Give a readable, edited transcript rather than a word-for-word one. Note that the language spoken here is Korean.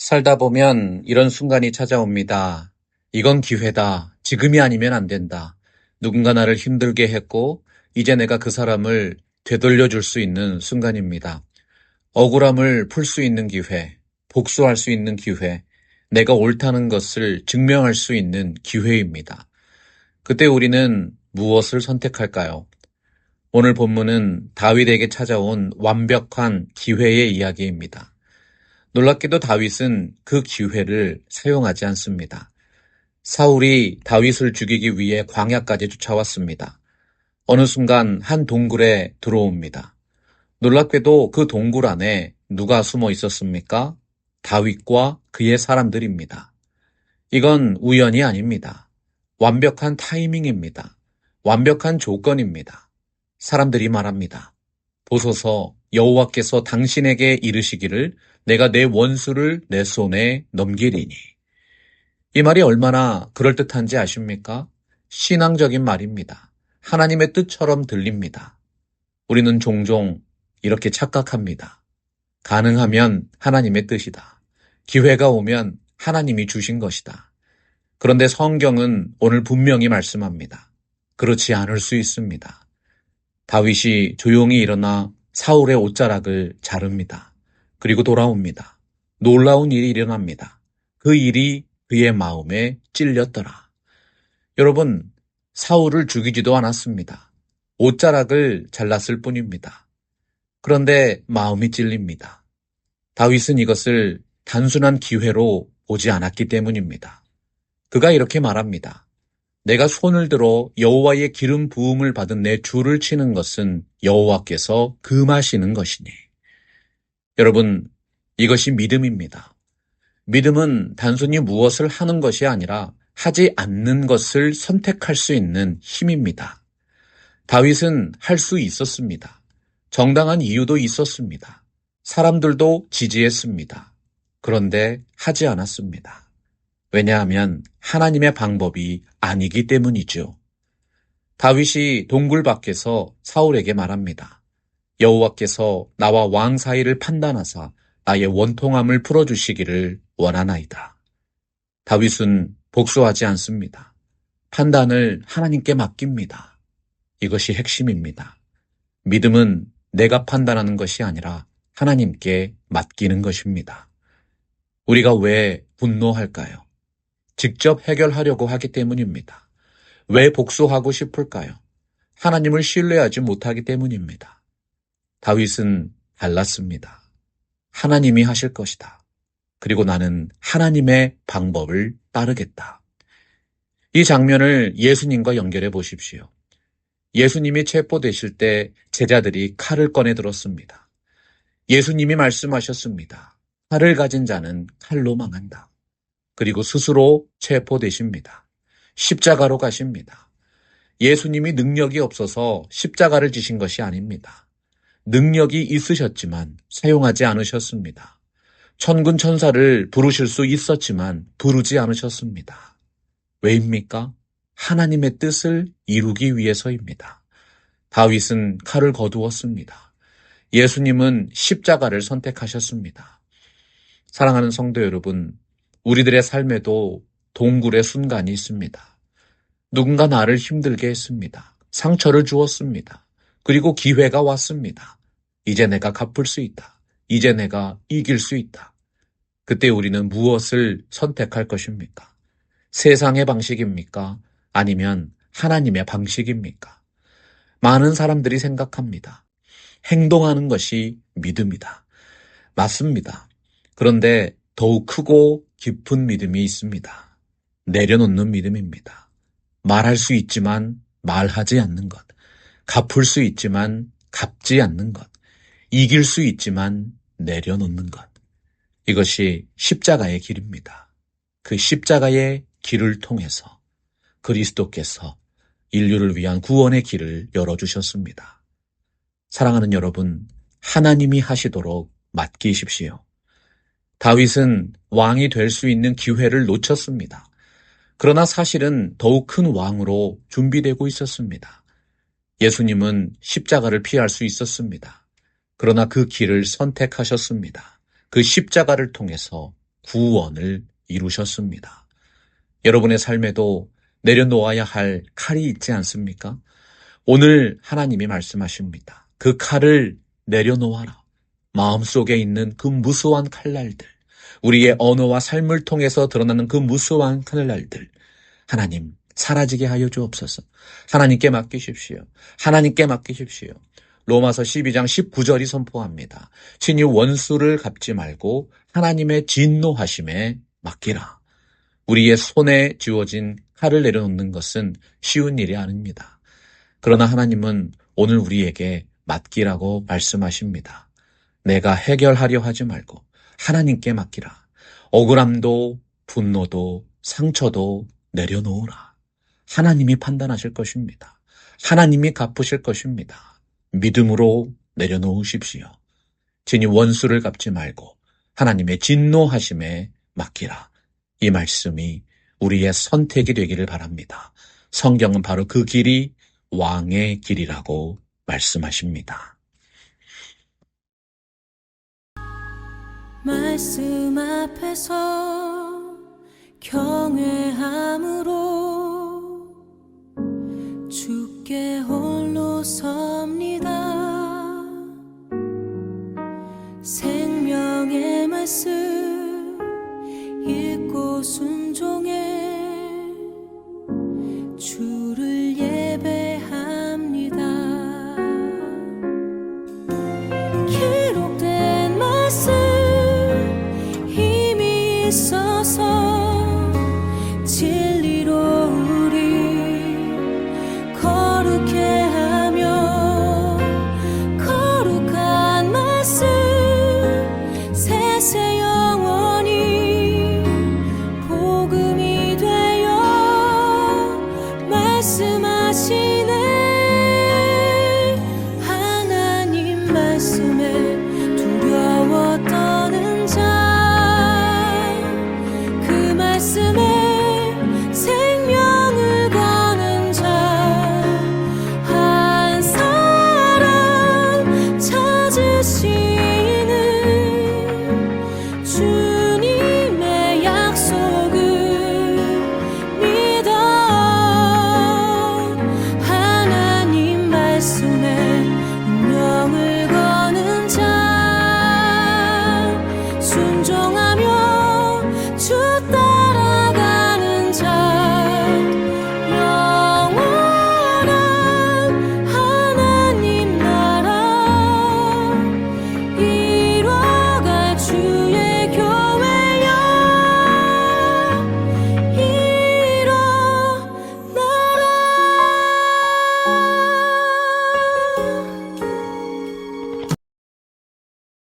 살다 보면 이런 순간이 찾아옵니다. 이건 기회다. 지금이 아니면 안 된다. 누군가 나를 힘들게 했고, 이제 내가 그 사람을 되돌려 줄 수 있는 순간입니다. 억울함을 풀 수 있는 기회, 복수할 수 있는 기회, 내가 옳다는 것을 증명할 수 있는 기회입니다. 그때 우리는 무엇을 선택할까요? 오늘 본문은 다윗에게 찾아온 완벽한 기회의 이야기입니다. 놀랍게도 다윗은 그 기회를 사용하지 않습니다. 사울이 다윗을 죽이기 위해 광야까지 쫓아왔습니다. 어느 순간 한 동굴에 들어옵니다. 놀랍게도 그 동굴 안에 누가 숨어 있었습니까? 다윗과 그의 사람들입니다. 이건 우연이 아닙니다. 완벽한 타이밍입니다. 완벽한 조건입니다. 사람들이 말합니다. 보소서 여호와께서 당신에게 이르시기를 내가 내 원수를 내 손에 넘기리니. 이 말이 얼마나 그럴듯한지 아십니까? 신앙적인 말입니다. 하나님의 뜻처럼 들립니다. 우리는 종종 이렇게 착각합니다. 가능하면 하나님의 뜻이다. 기회가 오면 하나님이 주신 것이다. 그런데 성경은 오늘 분명히 말씀합니다. 그렇지 않을 수 있습니다. 다윗이 조용히 일어나 사울의 옷자락을 자릅니다. 그리고 돌아옵니다. 놀라운 일이 일어납니다. 그 일이 그의 마음에 찔렸더라. 여러분, 사울을 죽이지도 않았습니다. 옷자락을 잘랐을 뿐입니다. 그런데 마음이 찔립니다. 다윗은 이것을 단순한 기회로 보지 않았기 때문입니다. 그가 이렇게 말합니다. 내가 손을 들어 여호와의 기름 부음을 받은 내 줄을 치는 것은 여호와께서 금하시는 것이니. 여러분, 이것이 믿음입니다. 믿음은 단순히 무엇을 하는 것이 아니라 하지 않는 것을 선택할 수 있는 힘입니다. 다윗은 할 수 있었습니다. 정당한 이유도 있었습니다. 사람들도 지지했습니다. 그런데 하지 않았습니다. 왜냐하면 하나님의 방법이 아니기 때문이죠. 다윗이 동굴 밖에서 사울에게 말합니다. 여호와께서 나와 왕 사이를 판단하사 나의 원통함을 풀어주시기를 원하나이다. 다윗은 복수하지 않습니다. 판단을 하나님께 맡깁니다. 이것이 핵심입니다. 믿음은 내가 판단하는 것이 아니라 하나님께 맡기는 것입니다. 우리가 왜 분노할까요? 직접 해결하려고 하기 때문입니다. 왜 복수하고 싶을까요? 하나님을 신뢰하지 못하기 때문입니다. 다윗은 달랐습니다. 하나님이 하실 것이다. 그리고 나는 하나님의 방법을 따르겠다. 이 장면을 예수님과 연결해 보십시오. 예수님이 체포되실 때 제자들이 칼을 꺼내 들었습니다. 예수님이 말씀하셨습니다. 칼을 가진 자는 칼로 망한다. 그리고 스스로 체포되십니다. 십자가로 가십니다. 예수님이 능력이 없어서 십자가를 지신 것이 아닙니다. 능력이 있으셨지만 사용하지 않으셨습니다. 천군 천사를 부르실 수 있었지만 부르지 않으셨습니다. 왜입니까? 하나님의 뜻을 이루기 위해서입니다. 다윗은 칼을 거두었습니다. 예수님은 십자가를 선택하셨습니다. 사랑하는 성도 여러분, 우리들의 삶에도 동굴의 순간이 있습니다. 누군가 나를 힘들게 했습니다. 상처를 주었습니다. 그리고 기회가 왔습니다. 이제 내가 갚을 수 있다. 이제 내가 이길 수 있다. 그때 우리는 무엇을 선택할 것입니까? 세상의 방식입니까? 아니면 하나님의 방식입니까? 많은 사람들이 생각합니다. 행동하는 것이 믿음이다. 맞습니다. 그런데 더욱 크고 깊은 믿음이 있습니다. 내려놓는 믿음입니다. 말할 수 있지만 말하지 않는 것. 갚을 수 있지만 갚지 않는 것. 이길 수 있지만 내려놓는 것. 이것이 십자가의 길입니다. 그 십자가의 길을 통해서 그리스도께서 인류를 위한 구원의 길을 열어주셨습니다. 사랑하는 여러분, 하나님이 하시도록 맡기십시오. 다윗은 왕이 될 수 있는 기회를 놓쳤습니다. 그러나 사실은 더욱 큰 왕으로 준비되고 있었습니다. 예수님은 십자가를 피할 수 있었습니다. 그러나 그 길을 선택하셨습니다. 그 십자가를 통해서 구원을 이루셨습니다. 여러분의 삶에도 내려놓아야 할 칼이 있지 않습니까? 오늘 하나님이 말씀하십니다. 그 칼을 내려놓아라. 마음속에 있는 그 무수한 칼날들, 우리의 언어와 삶을 통해서 드러나는 그 무수한 칼날들, 하나님 사라지게 하여 주옵소서. 하나님께 맡기십시오. 하나님께 맡기십시오. 로마서 12장 19절이 선포합니다. 친히 원수를 갚지 말고 하나님의 진노하심에 맡기라. 우리의 손에 쥐어진 칼을 내려놓는 것은 쉬운 일이 아닙니다. 그러나 하나님은 오늘 우리에게 맡기라고 말씀하십니다. 내가 해결하려 하지 말고 하나님께 맡기라. 억울함도 분노도 상처도 내려놓으라. 하나님이 판단하실 것입니다. 하나님이 갚으실 것입니다. 믿음으로 내려놓으십시오. 진히 원수를 갚지 말고 하나님의 진노하심에 맡기라. 이 말씀이 우리의 선택이 되기를 바랍니다. 성경은 바로 그 길이 왕의 길이라고 말씀하십니다. 말씀 앞에서 경외함으로 주께 홀로 섭니다. 생명의 말씀 읽고 순종해 주를 예배합니다. 기록된 말씀 힘이 있어서 진리로 우리 거룩해 하며 거룩한 말씀 세세 영원히 복음이 되어 말씀하시네. 하나님 말씀에 두려워 떠는 자, 그 말씀에 생명을 거는 자, 한 사람 찾으시는 주님의 약속을 믿어. 하나님 말씀에 운명을 거는 자, 순종하